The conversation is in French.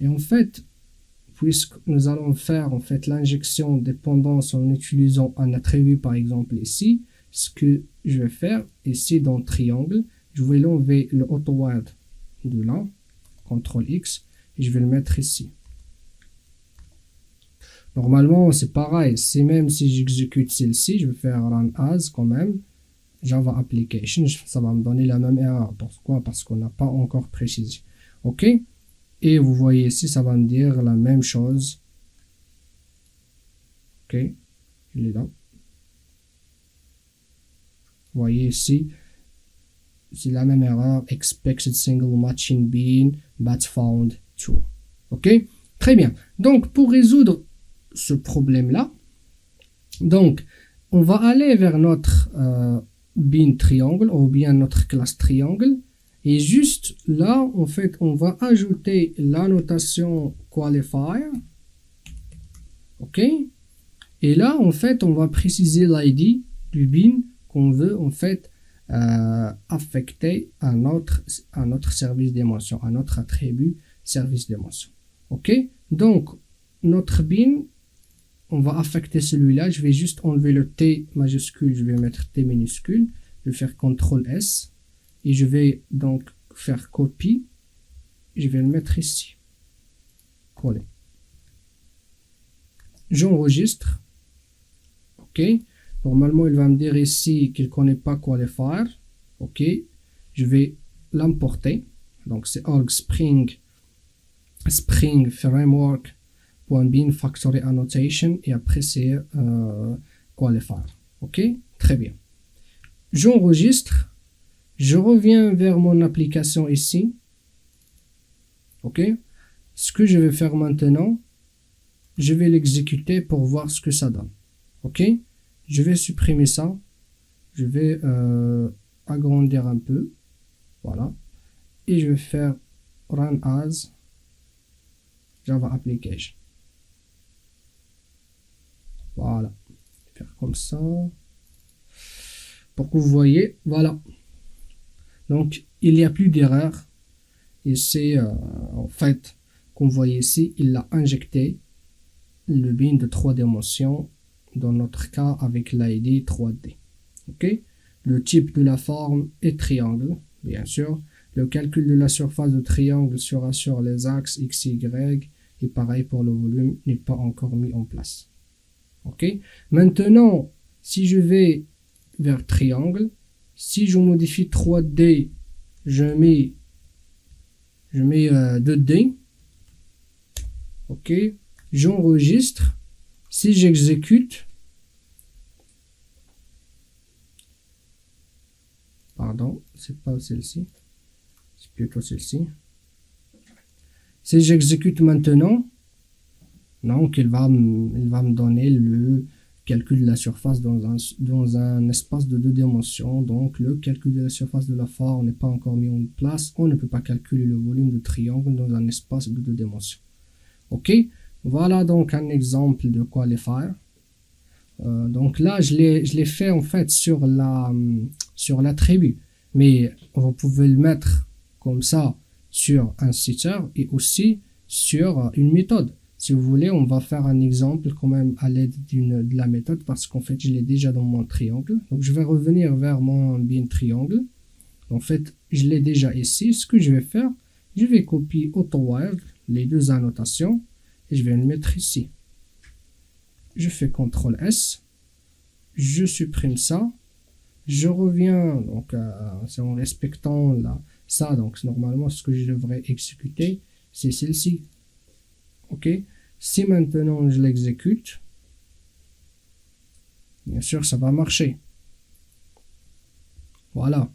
Et en fait, puisque nous allons faire en fait l'injection de dépendance en utilisant un attribut par exemple ici, ce que je vais faire ici dans triangle, je vais l'enlever le AutoWord de là, CTRL X, et je vais le mettre ici. Normalement c'est pareil, c'est même si j'exécute celle-ci, je vais faire run as quand même, Java application, ça va me donner la même erreur. Pourquoi? Parce qu'on n'a pas encore précisé. Ok? Et vous voyez ici, ça va me dire la même chose. Ok, il est là. Vous voyez ici, c'est la même erreur. Expected single matching bean, but found true. Ok, très bien. Donc, pour résoudre ce problème-là, donc, on va aller vers notre bean triangle ou bien notre classe triangle. Et juste là, en fait, on va ajouter la notation qualifier. OK? Et là, en fait, on va préciser l'ID du bin qu'on veut, en fait, affecter à notre service d'émotion, à notre attribut service d'émotion. OK? Donc, notre bin, on va affecter celui-là. Je vais juste enlever le T majuscule, je vais mettre T minuscule. Je vais faire CTRL S. Et je vais donc faire copie. Je vais le mettre ici. Coller. J'enregistre. OK. Normalement, il va me dire ici qu'il ne connaît pas qualifier. OK. Je vais l'importer. Donc, c'est org spring framework.bin factory annotation. Et après, c'est qualifier. OK. Très bien. J'enregistre. Je reviens vers mon application ici. OK. Ce que je vais faire maintenant, je vais l'exécuter pour voir ce que ça donne. OK. Je vais supprimer ça. Je vais agrandir un peu. Voilà. Et je vais faire run as Java application. Voilà. Je vais faire comme ça. Pour que vous voyez. Voilà. Donc, il n'y a plus d'erreur. Et c'est en fait, comme vous voyez ici, il a injecté le bin de 3 dimensions, dans notre cas avec l'ID 3D. Ok. Le type de la forme est triangle, bien sûr. Le calcul de la surface de triangle sera sur les axes X, Y. Et pareil pour le volume, n'est pas encore mis en place. Ok. Maintenant, si je vais vers triangle, si je modifie 3D, je mets 2D. Ok. J'enregistre. Si j'exécute, pardon, c'est pas celle-ci, c'est plutôt celle-ci. Si j'exécute maintenant, donc il va me donner le calcul de la surface dans un espace de 2 dimensions. Donc le calcul de la surface de la forme n'est pas encore mis en place. On ne peut pas calculer le volume de triangle dans un espace de 2 dimensions. Ok, voilà donc un exemple de qualifier. Donc là, je l'ai fait en fait sur l'attribut, mais vous pouvez le mettre comme ça sur un setter et aussi sur une méthode. Si vous voulez, on va faire un exemple quand même à l'aide de la méthode parce qu'en fait, je l'ai déjà dans mon triangle. Donc, je vais revenir vers mon bin triangle. En fait, je l'ai déjà ici. Ce que je vais faire, je vais copier AutoWord, les deux annotations, et je vais le mettre ici. Je fais CTRL S. Je supprime ça. Je reviens, donc c'est en respectant ça. Donc, normalement, ce que je devrais exécuter, c'est celle-ci. Ok, si maintenant je l'exécute, bien sûr ça va marcher. Voilà.